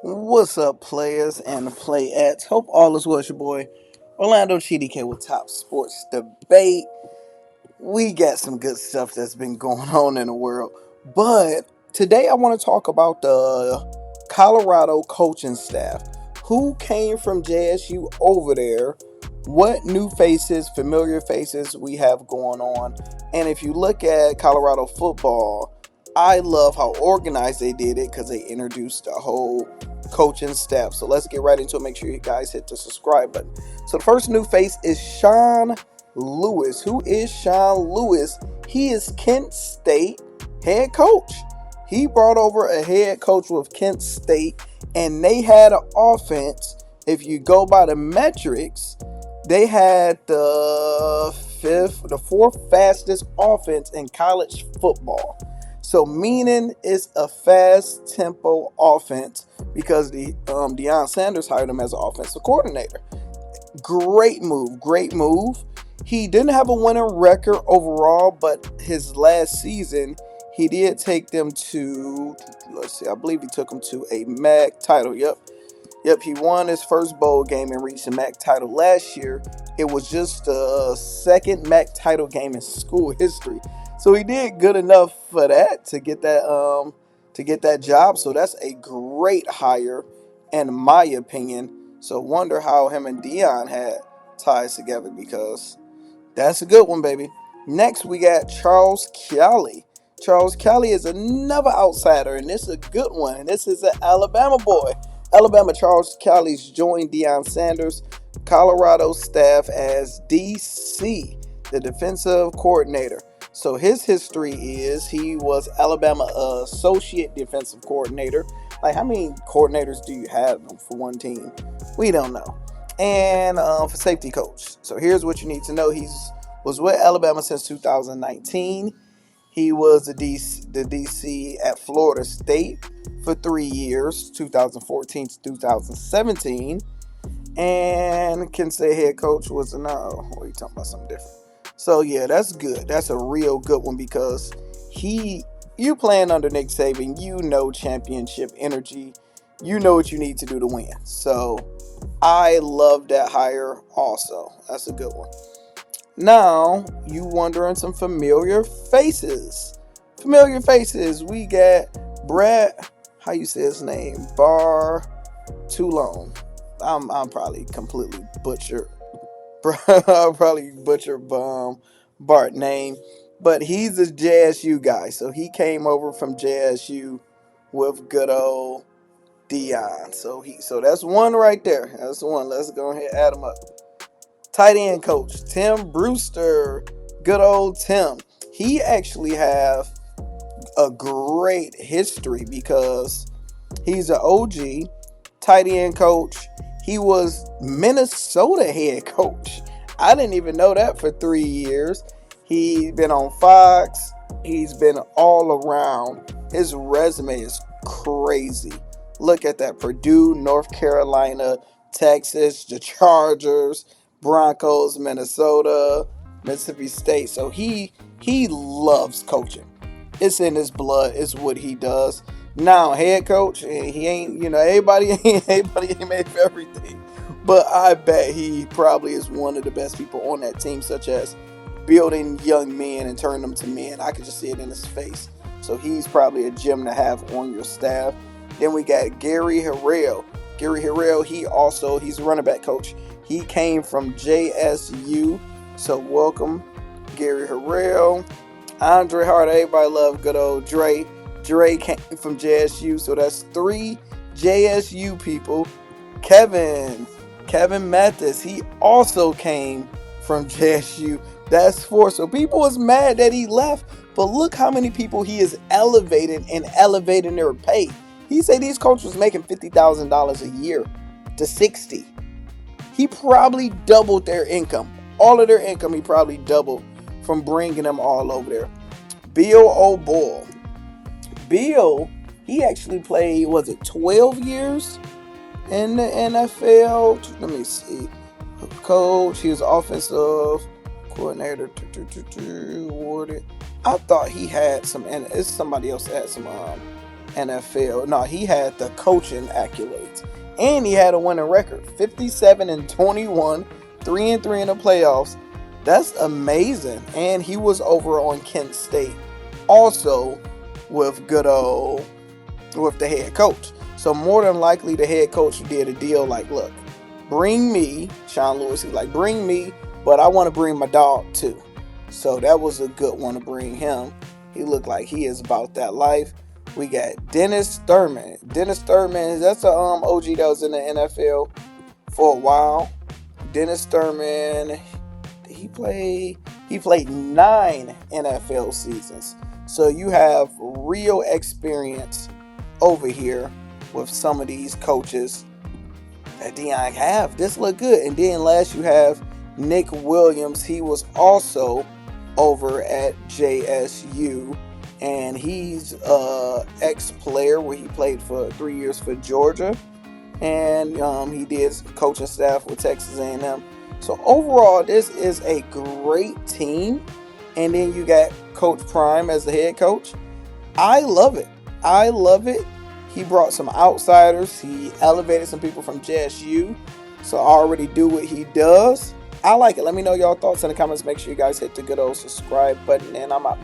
What's up, players and playettes? Hope all is well. It's your boy Orlando GDK with Top Sports Debate. We got some good stuff that's been going on in the world, but today I want to talk about the Colorado coaching staff. Who came from JSU over there? What new faces, familiar faces we have going on? And if you look at Colorado football, I love how organized they did it because they introduced a whole coaching staff. So let's get right into it. Make sure you guys hit the subscribe button. So the first new face is Sean Lewis. Who is Sean Lewis? He is Kent State head coach. He brought over a head coach with Kent State, and they had an offense. If you go by the metrics, they had the fourth fastest offense in college football. So meaning it's a fast tempo offense because the Deion Sanders hired him as an offensive coordinator. Great move. He didn't have a winning record overall, but his last season he did take them to, I believe he took them to a MAC title. Yep, he won his first bowl game and reached the MAC title last year. It was just the second MAC title game in school history. So he did good enough for that to get that job. So that's a great hire, in my opinion. So wonder how him and Deion had ties together because that's a good one, baby. Next, we got Charles Kelly. Charles Kelly is another outsider, and this is a good one. And this is an Alabama boy. Alabama Charles Kelly's joined Deion Sanders' Colorado staff as DC, the defensive coordinator. So his history is he was Alabama associate defensive coordinator. Like, how many coordinators do you have for one team? We don't know. And for safety coach. So here's what you need to know. Was with Alabama since 2019. He was the DC at Florida State for 3 years, 2014 to 2017. And Kent State head coach was no. What are you talking about? Something different. So yeah, that's good. That's a real good one because you playing under Nick Saban, you know championship energy. You know what you need to do to win. So I love that hire also. That's a good one. Now, you wondering some familiar faces. We got Brett, how you say his name? Bar Toulon. I'm probably completely butchered. I'll probably butcher Bart name. But he's a JSU guy. So he came over from JSU with good old Deion. So that's one right there. That's one. Let's go ahead and add him up. Tight end coach Tim Brewster, good old Tim. He actually have a great history because he's an OG tight end coach. He was Minnesota head coach. I didn't even know that for 3 years. He's been on Fox. He's been all around. His resume is crazy. Look at that. Purdue, North Carolina, Texas, the Chargers, Broncos, Minnesota, Mississippi State. So he loves coaching. It's in his blood. It's what he does. Now, head coach, he ain't, everybody ain't made for everything. But I bet he probably is one of the best people on that team, such as building young men and turning them to men. I could just see it in his face. So he's probably a gem to have on your staff. Then we got Gary Harrell. He's a running back coach. He came from JSU. So welcome, Gary Harrell. Andre Hart, everybody love good old Dre. Dre came from JSU. So that's 3 JSU people. Kevin Mathis, he also came from JSU. That's 4. So people was mad that he left, but look how many people he is elevating their pay. He said these coaches was making $50,000 a year to 60. He probably doubled their income. All of their income he probably doubled from bringing them all over there. Bill O'Boyle. Bill, he actually played, 12 years in the NFL? Let me see. Coach, he was offensive coordinator. Awarded. I thought he had some, and it's somebody else that had some NFL. No, he had the coaching accolades. And he had a winning record. 57-21, 3-3 in the playoffs. That's amazing. And he was over on Kent State. Also with with the head coach. So more than likely the head coach did a deal like, look, bring me, Sean Lewis, he's like, bring me, but I want to bring my dog too. So that was a good one to bring him. He looked like he is about that life. We got Dennis Thurman. Dennis Thurman, that's an OG that was in the NFL for a while. Dennis Thurman, he played 9 NFL seasons. So you have real experience over here with some of these coaches that Deion have. This look good. And then last you have Nick Williams. He was also over at JSU. And he's a ex-player where he played for 3 years for Georgia. And he did coaching staff with Texas A&M. So overall, this is a great team. And then you got Coach Prime as the head coach. I love it. He brought some outsiders. He elevated some people from JSU. So I already do what he does. I like it. Let me know your thoughts in the comments. Make sure you guys hit the good old subscribe button. And I'm out.